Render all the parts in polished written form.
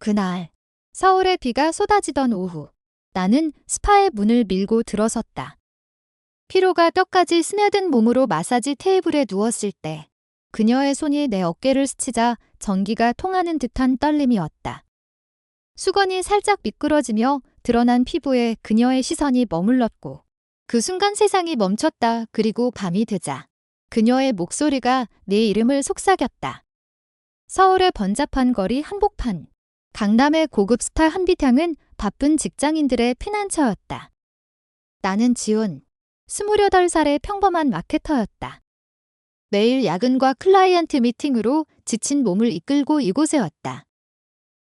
그날, 서울에 비가 쏟아지던 오후, 나는 스파의 문을 밀고 들어섰다. 피로가 뼈까지 스며든 몸으로 마사지 테이블에 누웠을 때 그녀의 손이 내 어깨를 스치자 전기가 통하는 듯한 떨림이 왔다. 수건이 살짝 미끄러지며 드러난 피부에 그녀의 시선이 머물렀고 그 순간 세상이 멈췄다. 그리고 밤이 되자 그녀의 목소리가 내 이름을 속삭였다. 서울의 번잡한 거리 한복판, 강남의 고급 스타 한빛향은 바쁜 직장인들의 피난처였다. 나는 지훈, 28살의 평범한 마케터였다. 매일 야근과 클라이언트 미팅으로 지친 몸을 이끌고 이곳에 왔다.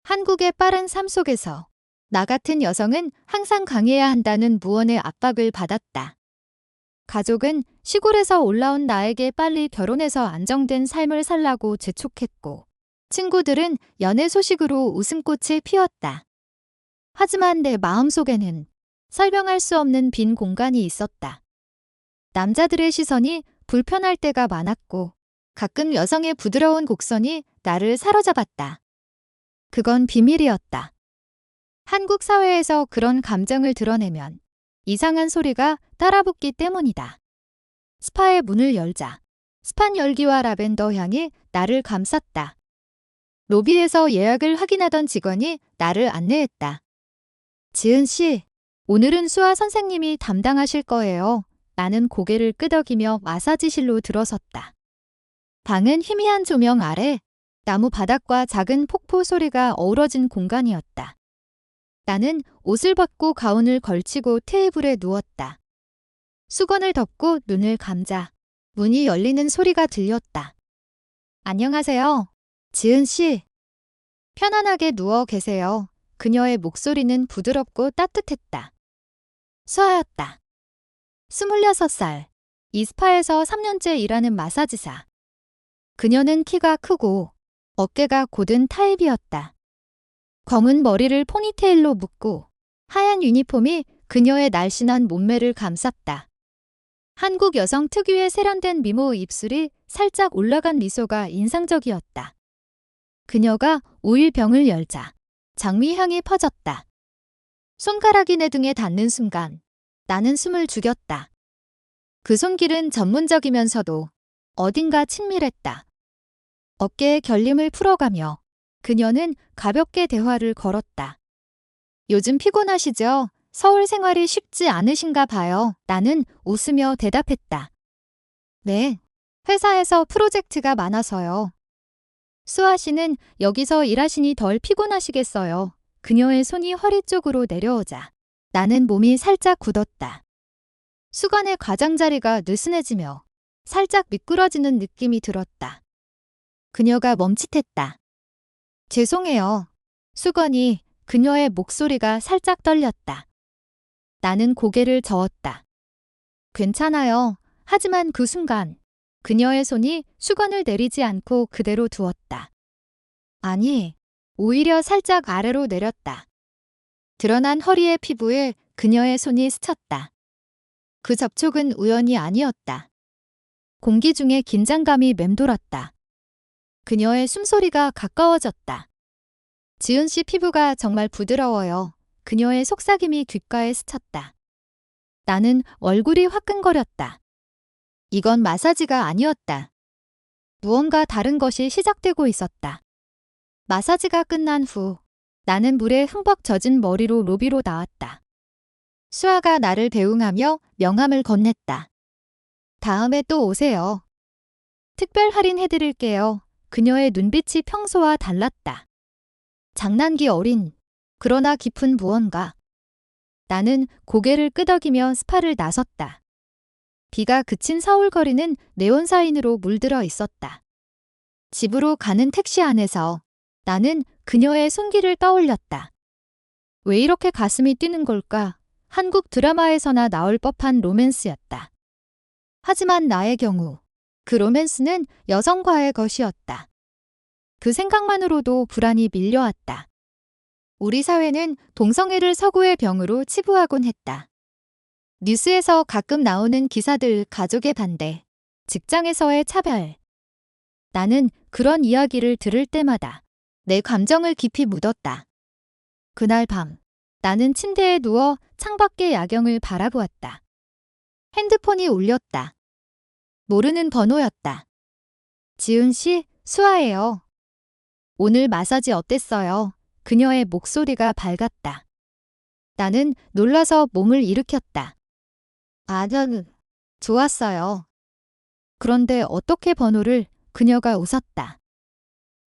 한국의 빠른 삶 속에서 나 같은 여성은 항상 강해야 한다는 무언의 압박을 받았다. 가족은 시골에서 올라온 나에게 빨리 결혼해서 안정된 삶을 살라고 재촉했고, 친구들은 연애 소식으로 웃음꽃을 피웠다. 하지만 내 마음속에는 설명할 수 없는 빈 공간이 있었다. 남자들의 시선이 불편할 때가 많았고, 가끔 여성의 부드러운 곡선이 나를 사로잡았다. 그건 비밀이었다. 한국 사회에서 그런 감정을 드러내면 이상한 소리가 따라붙기 때문이다. 스파의 문을 열자 스판 열기와 라벤더 향이 나를 감쌌다. 로비에서 예약을 확인하던 직원이 나를 안내했다. 지은 씨, 오늘은 수아 선생님이 담당하실 거예요. 나는 고개를 끄덕이며 마사지실로 들어섰다. 방은 희미한 조명 아래 나무 바닥과 작은 폭포 소리가 어우러진 공간이었다. 나는 옷을 벗고 가운을 걸치고 테이블에 누웠다. 수건을 덮고 눈을 감자 문이 열리는 소리가 들렸다. 안녕하세요. 지은 씨. 편안하게 누워 계세요. 그녀의 목소리는 부드럽고 따뜻했다. 수아였다. 26살. 이 스파에서 3년째 일하는 마사지사. 그녀는 키가 크고 어깨가 곧은 타입이었다. 검은 머리를 포니테일로 묶고 하얀 유니폼이 그녀의 날씬한 몸매를 감쌌다. 한국 여성 특유의 세련된 미모 입술이 살짝 올라간 미소가 인상적이었다. 그녀가 오일병을 열자 장미향이 퍼졌다. 손가락이 내 등에 닿는 순간 나는 숨을 죽였다. 그 손길은 전문적이면서도 어딘가 친밀했다. 어깨의 결림을 풀어가며 그녀는 가볍게 대화를 걸었다. 요즘 피곤하시죠? 서울 생활이 쉽지 않으신가 봐요. 나는 웃으며 대답했다. 네, 회사에서 프로젝트가 많아서요. 수아 씨는 여기서 일하시니 덜 피곤하시겠어요. 그녀의 손이 허리 쪽으로 내려오자 나는 몸이 살짝 굳었다. 수건의 가장자리가 느슨해지며 살짝 미끄러지는 느낌이 들었다. 그녀가 멈칫했다. 죄송해요. 수건이 그녀의 목소리가 살짝 떨렸다. 나는 고개를 저었다. 괜찮아요. 하지만 그 순간 그녀의 손이 수건을 내리지 않고 그대로 두었다. 아니, 오히려 살짝 아래로 내렸다. 드러난 허리의 피부에 그녀의 손이 스쳤다. 그 접촉은 우연이 아니었다. 공기 중에 긴장감이 맴돌았다. 그녀의 숨소리가 가까워졌다. 지은 씨 피부가 정말 부드러워요. 그녀의 속삭임이 귓가에 스쳤다. 나는 얼굴이 화끈거렸다. 이건 마사지가 아니었다. 무언가 다른 것이 시작되고 있었다. 마사지가 끝난 후 나는 물에 흠뻑 젖은 머리로 로비로 나왔다. 수아가 나를 배웅하며 명함을 건넸다. 다음에 또 오세요. 특별 할인해드릴게요. 그녀의 눈빛이 평소와 달랐다. 장난기 어린, 그러나 깊은 무언가. 나는 고개를 끄덕이며 스파를 나섰다. 비가 그친 서울 거리는 네온사인으로 물들어 있었다. 집으로 가는 택시 안에서 나는 그녀의 손길을 떠올렸다. 왜 이렇게 가슴이 뛰는 걸까? 한국 드라마에서나 나올 법한 로맨스였다. 하지만 나의 경우 그 로맨스는 여성과의 것이었다. 그 생각만으로도 불안이 밀려왔다. 우리 사회는 동성애를 서구의 병으로 치부하곤 했다. 뉴스에서 가끔 나오는 기사들, 가족의 반대, 직장에서의 차별. 나는 그런 이야기를 들을 때마다 내 감정을 깊이 묻었다. 그날 밤, 나는 침대에 누워 창밖의 야경을 바라보았다. 핸드폰이 울렸다. 모르는 번호였다. 지은 씨, 수아예요. 오늘 마사지 어땠어요? 그녀의 목소리가 밝았다. 나는 놀라서 몸을 일으켰다. 저는 좋았어요. 그런데 어떻게 번호를? 그녀가 웃었다.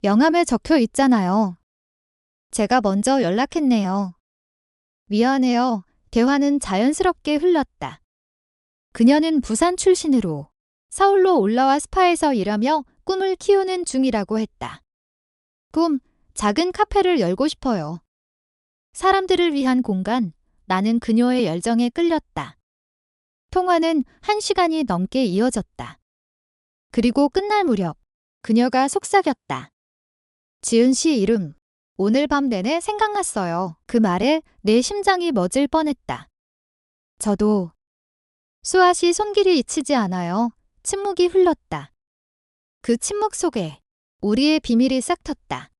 명함에 적혀 있잖아요. 제가 먼저 연락했네요. 미안해요. 대화는 자연스럽게 흘렀다. 그녀는 부산 출신으로 서울로 올라와 스파에서 일하며 꿈을 키우는 중이라고 했다. 꿈, 작은 카페를 열고 싶어요. 사람들을 위한 공간, 나는 그녀의 열정에 끌렸다. 통화는 1시간이 넘게 이어졌다. 그리고 끝날 무렵, 그녀가 속삭였다. 지은 씨 이름, 오늘 밤 내내 생각났어요. 그 말에 내 심장이 멎을 뻔했다. 저도. 수아 씨 손길이 잊히지 않아요. 침묵이 흘렀다. 그 침묵 속에 우리의 비밀이 싹 텄다.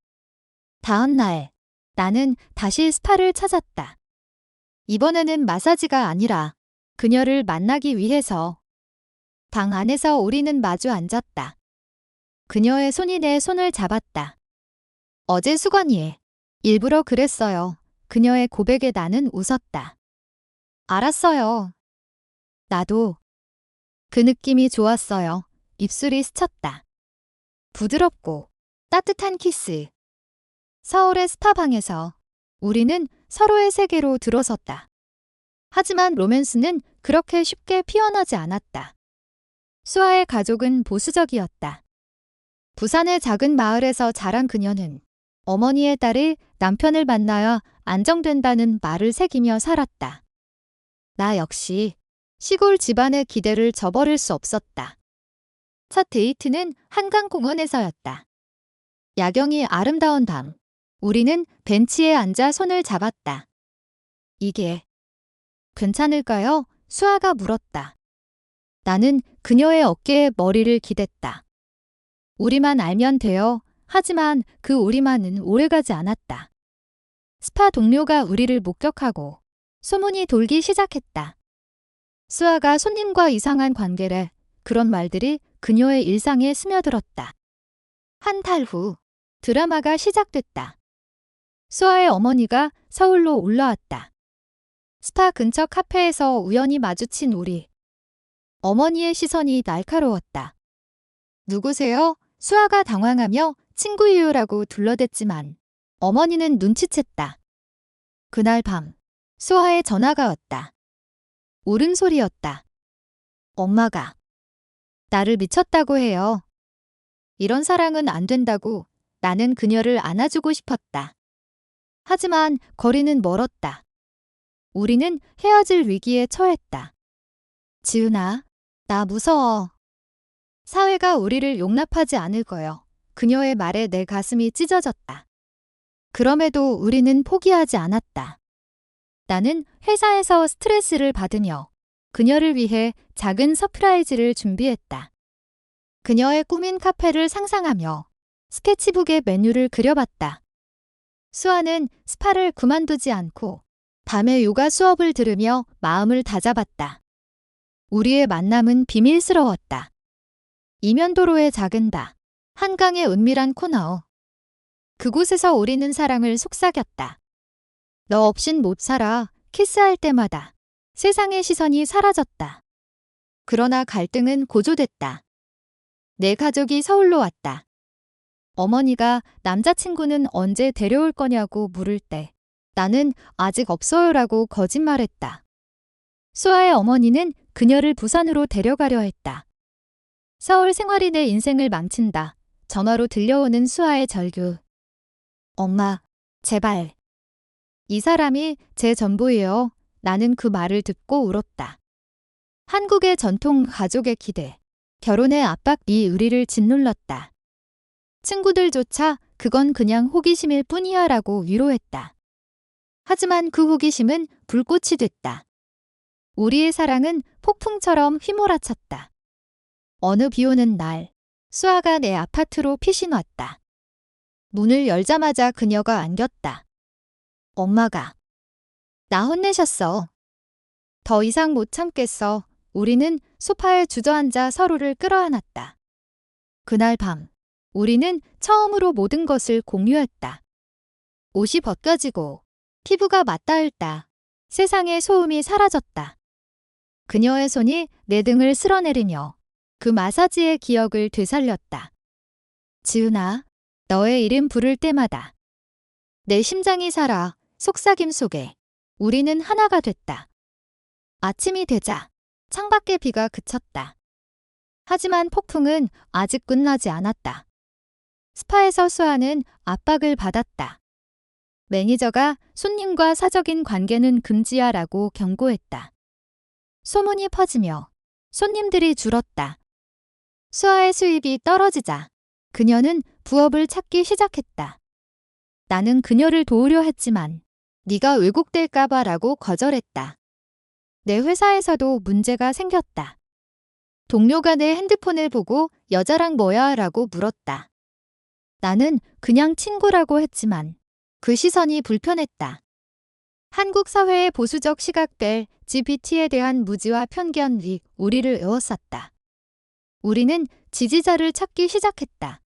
다음 날, 나는 다시 스파를 찾았다. 이번에는 마사지가 아니라 그녀를 만나기 위해서. 방 안에서 우리는 마주 앉았다. 그녀의 손이 내 손을 잡았다. 어제 수건이에 일부러 그랬어요. 그녀의 고백에 나는 웃었다. 알았어요. 나도. 그 느낌이 좋았어요. 입술이 스쳤다. 부드럽고 따뜻한 키스. 서울의 스파방에서 우리는 서로의 세계로 들어섰다. 하지만 로맨스는 그렇게 쉽게 피어나지 않았다. 수아의 가족은 보수적이었다. 부산의 작은 마을에서 자란 그녀는 어머니의 딸이 남편을 만나야 안정된다는 말을 새기며 살았다. 나 역시 시골 집안의 기대를 저버릴 수 없었다. 첫 데이트는 한강공원에서였다. 야경이 아름다운 밤, 우리는 벤치에 앉아 손을 잡았다. 이게 괜찮을까요? 수아가 물었다. 나는 그녀의 어깨에 머리를 기댔다. 우리만 알면 돼요. 하지만 그 우리만은 오래가지 않았다. 스파 동료가 우리를 목격하고 소문이 돌기 시작했다. 수아가 손님과 이상한 관계래. 그런 말들이 그녀의 일상에 스며들었다. 한 달 후 드라마가 시작됐다. 수아의 어머니가 서울로 올라왔다. 스파 근처 카페에서 우연히 마주친 우리. 어머니의 시선이 날카로웠다. 누구세요? 수아가 당황하며 친구이유라고 둘러댔지만 어머니는 눈치챘다. 그날 밤 수아의 전화가 왔다. 울음소리였다. 엄마가 나를 미쳤다고 해요. 이런 사랑은 안 된다고. 나는 그녀를 안아주고 싶었다. 하지만 거리는 멀었다. 우리는 헤어질 위기에 처했다. 지은아, 나 무서워. 사회가 우리를 용납하지 않을 거요. 그녀의 말에 내 가슴이 찢어졌다. 그럼에도 우리는 포기하지 않았다. 나는 회사에서 스트레스를 받으며 그녀를 위해 작은 서프라이즈를 준비했다. 그녀의 꾸민 카페를 상상하며 스케치북에 메뉴를 그려봤다. 수아는 스파를 그만두지 않고 밤에 요가 수업을 들으며 마음을 다잡았다. 우리의 만남은 비밀스러웠다. 이면도로의 작은 바, 한강의 은밀한 코너. 그곳에서 우리는 사랑을 속삭였다. 너 없인 못 살아. 키스할 때마다 세상의 시선이 사라졌다. 그러나 갈등은 고조됐다. 내 가족이 서울로 왔다. 어머니가 남자친구는 언제 데려올 거냐고 물을 때 나는 아직 없어요라고 거짓말했다. 수아의 어머니는 그녀를 부산으로 데려가려 했다. 서울 생활이 내 인생을 망친다. 전화로 들려오는 수아의 절규. 엄마, 제발. 이 사람이 제 전부예요. 나는 그 말을 듣고 울었다. 한국의 전통 가족의 기대, 결혼의 압박이 우리를 짓눌렀다. 친구들조차 그건 그냥 호기심일 뿐이야 라고 위로했다. 하지만 그 호기심은 불꽃이 됐다. 우리의 사랑은 폭풍처럼 휘몰아쳤다. 어느 비 오는 날, 수아가 내 아파트로 피신 왔다. 문을 열자마자 그녀가 안겼다. 엄마가 나 혼내셨어. 더 이상 못 참겠어. 우리는 소파에 주저앉아 서로를 끌어안았다. 그날 밤, 우리는 처음으로 모든 것을 공유했다. 옷이 벗겨지고 피부가 맞닿을다. 세상의 소음이 사라졌다. 그녀의 손이 내 등을 쓸어내리며 그 마사지의 기억을 되살렸다. 지은아, 너의 이름 부를 때마다 내 심장이 살아 속삭임 속에 우리는 하나가 됐다. 아침이 되자 창밖의 비가 그쳤다. 하지만 폭풍은 아직 끝나지 않았다. 스파에서 수아는 압박을 받았다. 매니저가 손님과 사적인 관계는 금지하라고 경고했다. 소문이 퍼지며 손님들이 줄었다. 수아의 수입이 떨어지자 그녀는 부업을 찾기 시작했다. 나는 그녀를 도우려 했지만 네가 왜곡될까 봐라고 거절했다. 내 회사에서도 문제가 생겼다. 동료가 내 핸드폰을 보고 여자랑 뭐야 라고 물었다. 나는 그냥 친구라고 했지만 그 시선이 불편했다. 한국 사회의 보수적 시각별 GBT에 대한 무지와 편견이 우리를 에워쌌다. 우리는 지지자를 찾기 시작했다.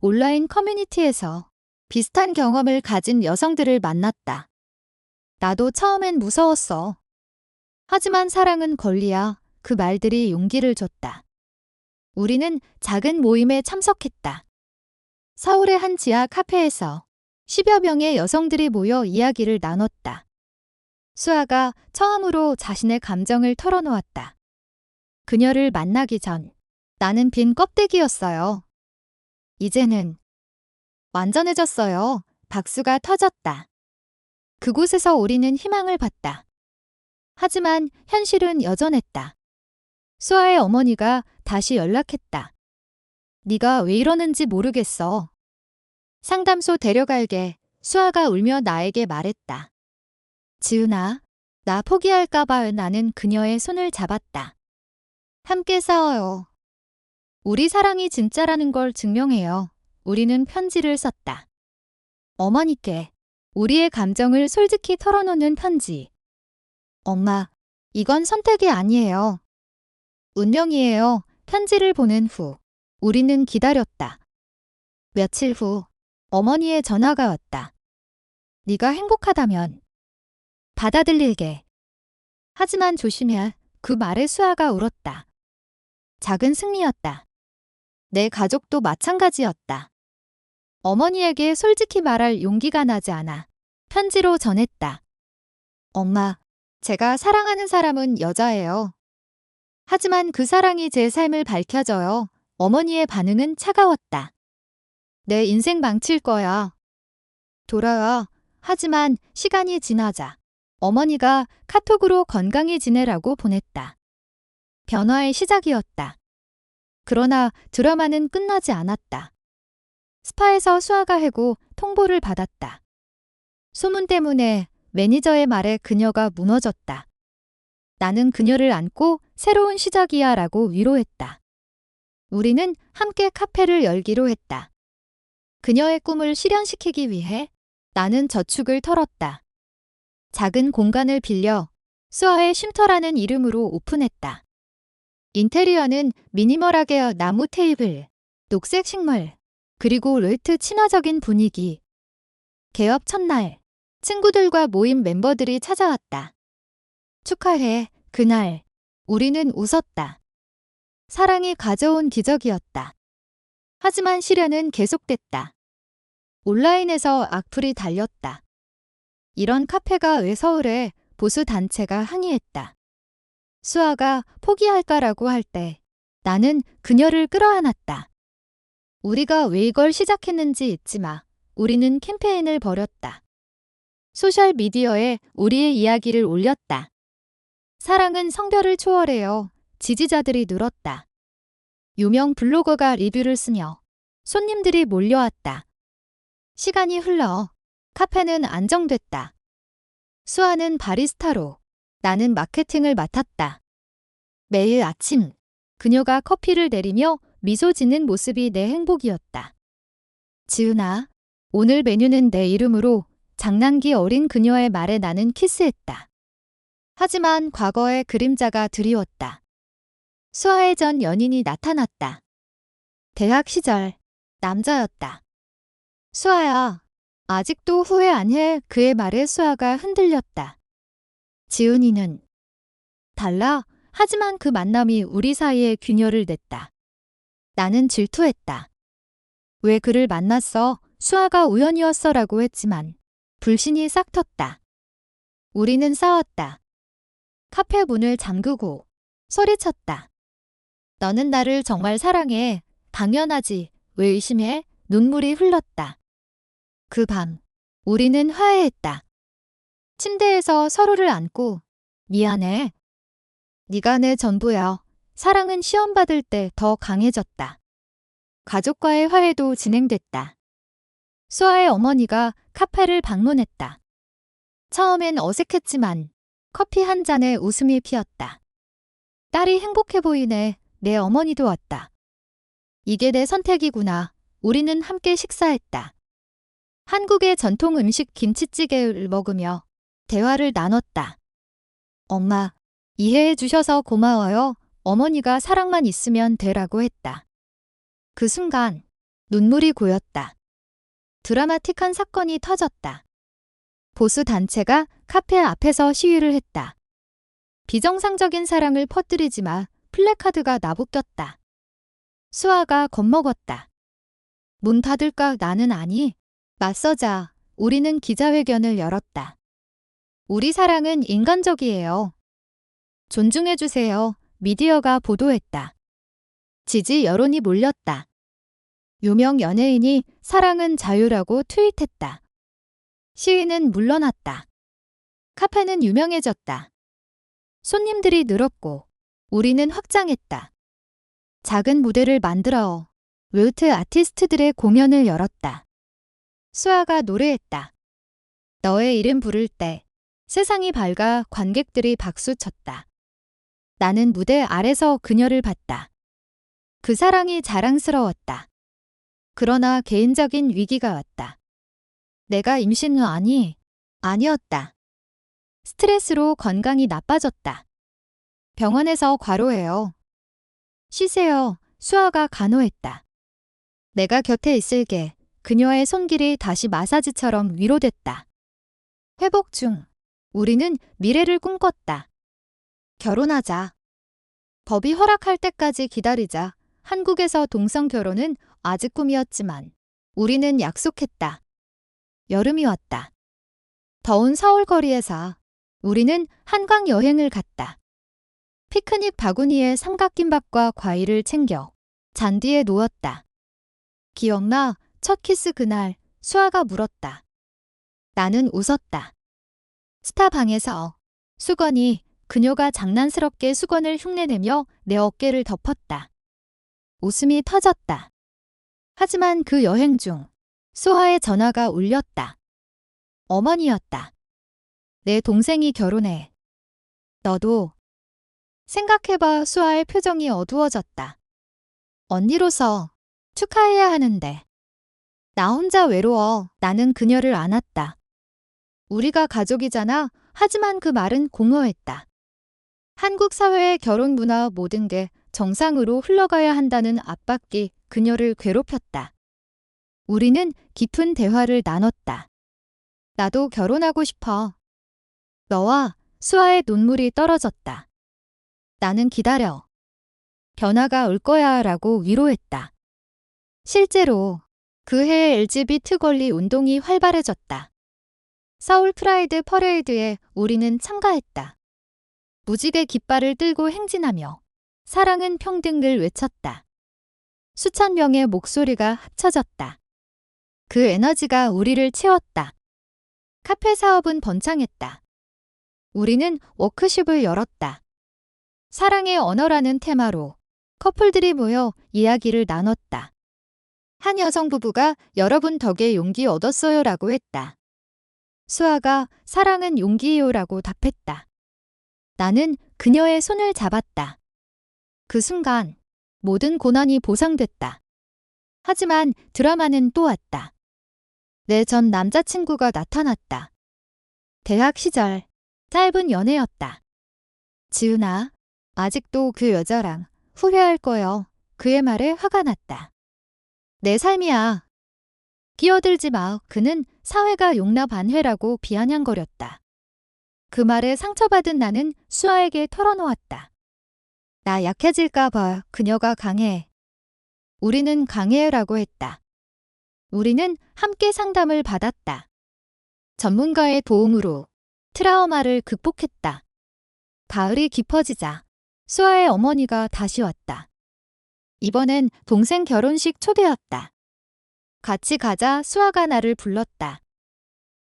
온라인 커뮤니티에서 비슷한 경험을 가진 여성들을 만났다. 나도 처음엔 무서웠어. 하지만 사랑은 권리야. 그 말들이 용기를 줬다. 우리는 작은 모임에 참석했다. 서울의 한 지하 카페에서 10여 명의 여성들이 모여 이야기를 나눴다. 수아가 처음으로 자신의 감정을 털어놓았다. 그녀를 만나기 전 나는 빈 껍데기였어요. 이제는 완전해졌어요. 박수가 터졌다. 그곳에서 우리는 희망을 봤다. 하지만 현실은 여전했다. 수아의 어머니가 다시 연락했다. 네가 왜 이러는지 모르겠어. 상담소 데려갈게. 수아가 울며 나에게 말했다. 지은아, 나 포기할까 봐. 나는 그녀의 손을 잡았다. 함께 싸워요. 우리 사랑이 진짜라는 걸 증명해요. 우리는 편지를 썼다. 어머니께 우리의 감정을 솔직히 털어놓는 편지. 엄마, 이건 선택이 아니에요. 운명이에요. 편지를 보낸 후 우리는 기다렸다. 며칠 후 어머니의 전화가 왔다. 네가 행복하다면 받아들일게. 하지만 조심해. 그 말에 수아가 울었다. 작은 승리였다. 내 가족도 마찬가지였다. 어머니에게 솔직히 말할 용기가 나지 않아 편지로 전했다. 엄마, 제가 사랑하는 사람은 여자예요. 하지만 그 사랑이 제 삶을 밝혀줘요. 어머니의 반응은 차가웠다. 내 인생 망칠 거야. 돌아와. 하지만 시간이 지나자 어머니가 카톡으로 건강히 지내라고 보냈다. 변화의 시작이었다. 그러나 드라마는 끝나지 않았다. 스파에서 수아가 해고 통보를 받았다. 소문 때문에 매니저의 말에 그녀가 무너졌다. 나는 그녀를 안고 새로운 시작이야 라고 위로했다. 우리는 함께 카페를 열기로 했다. 그녀의 꿈을 실현시키기 위해 나는 저축을 털었다. 작은 공간을 빌려 수아의 쉼터라는 이름으로 오픈했다. 인테리어는 미니멀하게 나무 테이블, 녹색 식물, 그리고 르트 친화적인 분위기. 개업 첫날, 친구들과 모임 멤버들이 찾아왔다. 축하해. 그날 우리는 웃었다. 사랑이 가져온 기적이었다. 하지만 시련은 계속됐다. 온라인에서 악플이 달렸다. 이런 카페가 왜 서울에 보수 단체가 항의했다. 수아가 포기할까라고 할 때 나는 그녀를 끌어안았다. 우리가 왜 이걸 시작했는지 잊지 마. 우리는 캠페인을 벌였다. 소셜미디어에 우리의 이야기를 올렸다. 사랑은 성별을 초월해요. 지지자들이 늘었다. 유명 블로거가 리뷰를 쓰며 손님들이 몰려왔다. 시간이 흘러 카페는 안정됐다. 수아는 바리스타로, 나는 마케팅을 맡았다. 매일 아침 그녀가 커피를 내리며 미소 짓는 모습이 내 행복이었다. 지은아, 오늘 메뉴는 내 이름으로 장난기 어린 그녀의 말에 나는 키스했다. 하지만 과거의 그림자가 드리웠다. 수아의 전 연인이 나타났다. 대학 시절 남자였다. 수아야, 아직도 후회 안 해? 그의 말에 수아가 흔들렸다. 지은이는 달라. 하지만 그 만남이 우리 사이에 균열을 냈다. 나는 질투했다. 왜 그를 만났어? 수아가 우연이었어라고 했지만 불신이 싹 텄다. 우리는 싸웠다. 카페 문을 잠그고 소리쳤다. 너는 나를 정말 사랑해. 당연하지. 왜 의심해? 눈물이 흘렀다. 그 밤 우리는 화해했다. 침대에서 서로를 안고 미안해. 네가 내 전부야. 사랑은 시험받을 때 더 강해졌다. 가족과의 화해도 진행됐다. 수아의 어머니가 카페를 방문했다. 처음엔 어색했지만 커피 한 잔에 웃음이 피었다. 딸이 행복해 보이네. 내 어머니도 왔다. 이게 내 선택이구나. 우리는 함께 식사했다. 한국의 전통 음식 김치찌개를 먹으며 대화를 나눴다. 엄마, 이해해 주셔서 고마워요. 어머니가 사랑만 있으면 되라고 했다. 그 순간 눈물이 고였다. 드라마틱한 사건이 터졌다. 보수 단체가 카페 앞에서 시위를 했다. 비정상적인 사랑을 퍼뜨리지 마. 플래카드가 나부꼈다. 수아가 겁먹었다. 문 닫을까? 나는 아니. 맞서자. 우리는 기자회견을 열었다. 우리 사랑은 인간적이에요. 존중해주세요. 미디어가 보도했다. 지지 여론이 몰렸다. 유명 연예인이 사랑은 자유라고 트윗했다. 시위는 물러났다. 카페는 유명해졌다. 손님들이 늘었고 우리는 확장했다. 작은 무대를 만들어 웨이트 아티스트들의 공연을 열었다. 수아가 노래했다. 너의 이름 부를 때 세상이 밝아 관객들이 박수쳤다. 나는 무대 아래서 그녀를 봤다. 그 사랑이 자랑스러웠다. 그러나 개인적인 위기가 왔다. 내가 임신은 아니었다. 스트레스로 건강이 나빠졌다. 병원에서 과로해요. 쉬세요. 수아가 간호했다. 내가 곁에 있을게. 그녀의 손길이 다시 마사지처럼 위로됐다. 회복 중. 우리는 미래를 꿈꿨다. 결혼하자. 법이 허락할 때까지 기다리자. 한국에서 동성 결혼은 아직 꿈이었지만 우리는 약속했다. 여름이 왔다. 더운 서울 거리에서 우리는 한강 여행을 갔다. 피크닉 바구니에 삼각김밥과 과일을 챙겨 잔디에 누웠다. 기억나? 첫 키스 그날 수아가 물었다. 나는 웃었다. 스타방에서 수건이 그녀가 장난스럽게 수건을 흉내내며 내 어깨를 덮었다. 웃음이 터졌다. 하지만 그 여행 중 수아의 전화가 울렸다. 어머니였다. 내 동생이 결혼해. 너도. 생각해봐. 수아의 표정이 어두워졌다. 언니로서 축하해야 하는데. 나 혼자 외로워. 나는 그녀를 안았다. 우리가 가족이잖아. 하지만 그 말은 공허했다. 한국 사회의 결혼 문화 모든 게 정상으로 흘러가야 한다는 압박이 그녀를 괴롭혔다. 우리는 깊은 대화를 나눴다. 나도 결혼하고 싶어. 너와 수아의 눈물이 떨어졌다. 나는 기다려. 변화가 올 거야 라고 위로했다. 실제로 그 해의 LGBT 권리 운동이 활발해졌다. 서울 프라이드 퍼레이드에 우리는 참가했다. 무지개 깃발을 들고 행진하며 사랑은 평등을 외쳤다. 수천 명의 목소리가 합쳐졌다. 그 에너지가 우리를 채웠다. 카페 사업은 번창했다. 우리는 워크숍을 열었다. 사랑의 언어라는 테마로 커플들이 모여 이야기를 나눴다. 한 여성 부부가 여러분 덕에 용기 얻었어요 라고 했다. 수아가 사랑은 용기예요 라고 답했다. 나는 그녀의 손을 잡았다. 그 순간 모든 고난이 보상됐다. 하지만 드라마는 또 왔다. 내 전 남자친구가 나타났다. 대학 시절 짧은 연애였다. 지은아, 아직도 그 여자랑 후회할 거여. 그의 말에 화가 났다. 내 삶이야. 끼어들지 마. 그는 사회가 용납 안 해라고 비아냥거렸다. 그 말에 상처받은 나는 수아에게 털어놓았다. 나 약해질까 봐. 그녀가 강해. 우리는 강해라고 했다. 우리는 함께 상담을 받았다. 전문가의 도움으로 트라우마를 극복했다. 가을이 깊어지자 수아의 어머니가 다시 왔다. 이번엔 동생 결혼식 초대였다. 같이 가자. 수아가 나를 불렀다.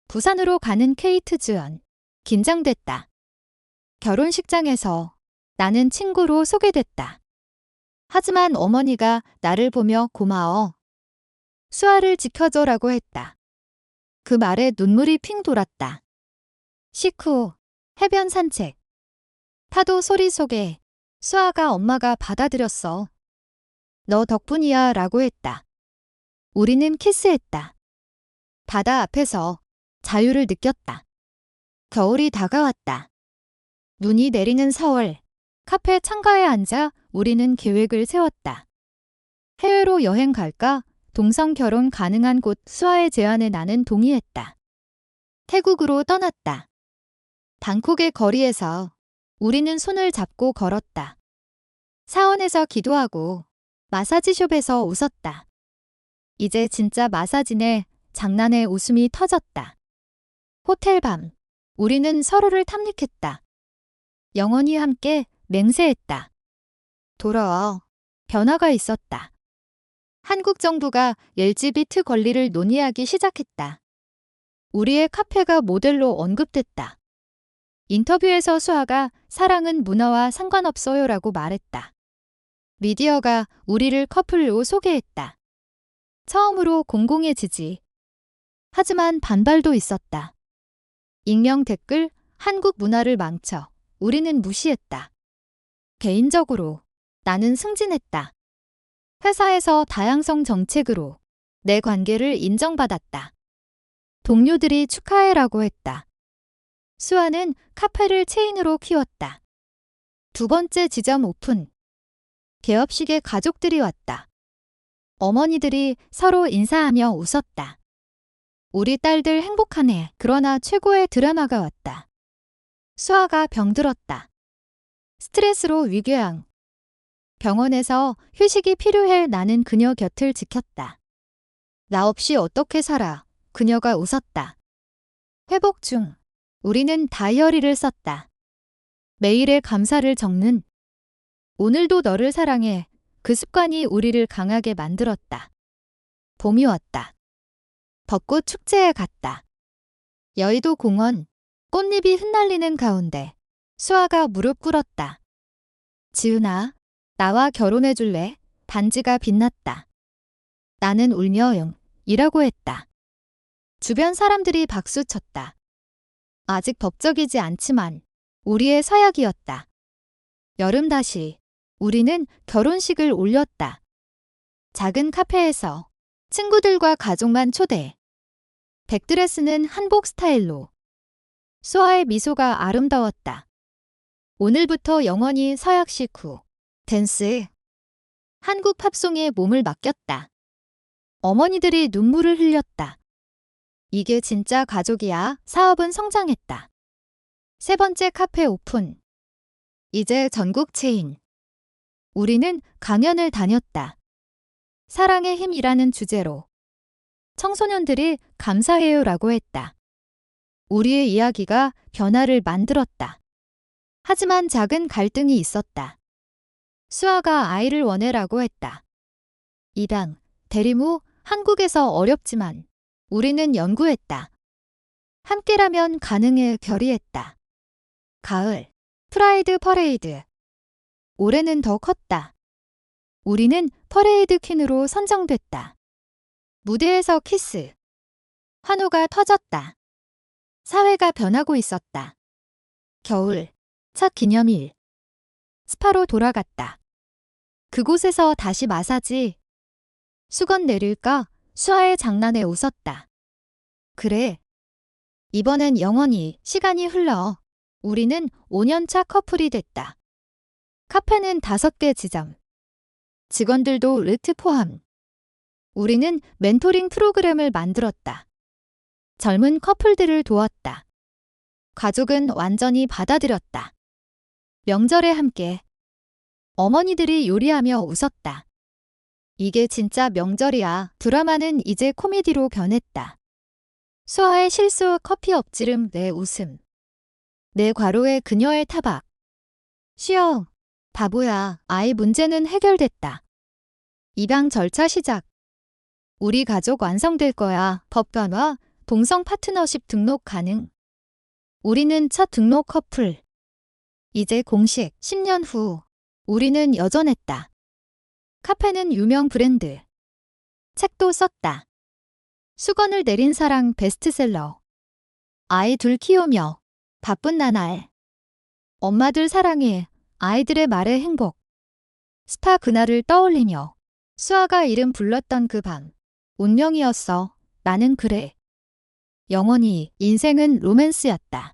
부산으로 가는 케이트 주연. 긴장됐다. 결혼식장에서 나는 친구로 소개됐다. 하지만 어머니가 나를 보며 고마워. 수아를 지켜줘라고 했다. 그 말에 눈물이 핑 돌았다. 식후 해변 산책. 파도 소리 속에 수아가 엄마가 받아들였어. 너 덕분이야 라고 했다. 우리는 키스했다. 바다 앞에서 자유를 느꼈다. 겨울이 다가왔다. 눈이 내리는 4월. 카페 창가에 앉아 우리는 계획을 세웠다. 해외로 여행 갈까? 동성 결혼 가능한 곳. 수아의 제안에 나는 동의했다. 태국으로 떠났다. 방콕의 거리에서 우리는 손을 잡고 걸었다. 사원에서 기도하고 마사지숍에서 웃었다. 이제 진짜 마사지네. 장난에 웃음이 터졌다. 호텔 밤. 우리는 서로를 탐닉했다. 영원히 함께 맹세했다. 돌아와. 변화가 있었다. 한국 정부가 LGBT 권리를 논의하기 시작했다. 우리의 카페가 모델로 언급됐다. 인터뷰에서 수아가 사랑은 문화와 상관없어요라고 말했다. 미디어가 우리를 커플로 소개했다. 처음으로 공공의 지지. 하지만 반발도 있었다. 익명 댓글, 한국 문화를 망쳐. 우리는 무시했다. 개인적으로 나는 승진했다. 회사에서 다양성 정책으로 내 관계를 인정받았다. 동료들이 축하해라고 했다. 수아는 카페를 체인으로 키웠다. 두 번째 지점 오픈. 개업식에 가족들이 왔다. 어머니들이 서로 인사하며 웃었다. 우리 딸들 행복하네. 그러나 최고의 드라마가 왔다. 수아가 병들었다. 스트레스로 위궤양. 병원에서 휴식이 필요해. 나는 그녀 곁을 지켰다. 나 없이 어떻게 살아. 그녀가 웃었다. 회복 중. 우리는 다이어리를 썼다. 매일의 감사를 적는. 오늘도 너를 사랑해. 그 습관이 우리를 강하게 만들었다. 봄이 왔다. 벚꽃 축제에 갔다. 여의도 공원. 꽃잎이 흩날리는 가운데 수아가 무릎 꿇었다. 지은아, 나와 결혼해 줄래? 반지가 빛났다. 나는 울며 응, 이라고 했다. 주변 사람들이 박수쳤다. 아직 법적이지 않지만 우리의 서약이었다. 여름 다시 우리는 결혼식을 올렸다. 작은 카페에서 친구들과 가족만 초대. 백드레스는 한복 스타일로. 수아의 미소가 아름다웠다. 오늘부터 영원히 서약식 후. 댄스. 한국 팝송에 몸을 맡겼다. 어머니들이 눈물을 흘렸다. 이게 진짜 가족이야. 사업은 성장했다. 세 번째 카페 오픈. 이제 전국 체인. 우리는 강연을 다녔다. 사랑의 힘이라는 주제로. 청소년들이 감사해요라고 했다. 우리의 이야기가 변화를 만들었다. 하지만 작은 갈등이 있었다. 수아가 아이를 원해라고 했다. 이당, 대림 후 한국에서 어렵지만 우리는 연구했다. 함께라면 가능해 결의했다. 가을, 프라이드 퍼레이드. 올해는 더 컸다. 우리는 퍼레이드 퀸으로 선정됐다. 무대에서 키스. 환호가 터졌다. 사회가 변하고 있었다. 겨울, 첫 기념일. 스파로 돌아갔다. 그곳에서 다시 마사지. 수건 내릴까? 수아의 장난에 웃었다. 그래. 이번엔 영원히 시간이 흘러. 우리는 5년차 커플이 됐다. 카페는 5개 지점. 직원들도 르트 포함. 우리는 멘토링 프로그램을 만들었다. 젊은 커플들을 도왔다. 가족은 완전히 받아들였다. 명절에 함께. 어머니들이 요리하며 웃었다. 이게 진짜 명절이야. 드라마는 이제 코미디로 변했다. 수아의 실수, 커피 엎지름, 내 웃음. 내 과로에 그녀의 타박. 쉬어. 바보야. 아이 문제는 해결됐다. 입양 절차 시작. 우리 가족 완성될 거야. 법 변화, 동성 파트너십 등록 가능. 우리는 첫 등록 커플. 이제 공식 10년 후. 우리는 여전했다. 카페는 유명 브랜드. 책도 썼다. 수건을 내린 사랑 베스트셀러. 아이 둘 키우며 바쁜 나날. 엄마들 사랑해. 아이들의 말에 행복. 스파 그날을 떠올리며 수아가 이름 불렀던 그 밤. 운명이었어. 나는 그래. 영원히 인생은 로맨스였다.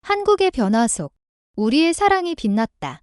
한국의 변화 속 우리의 사랑이 빛났다.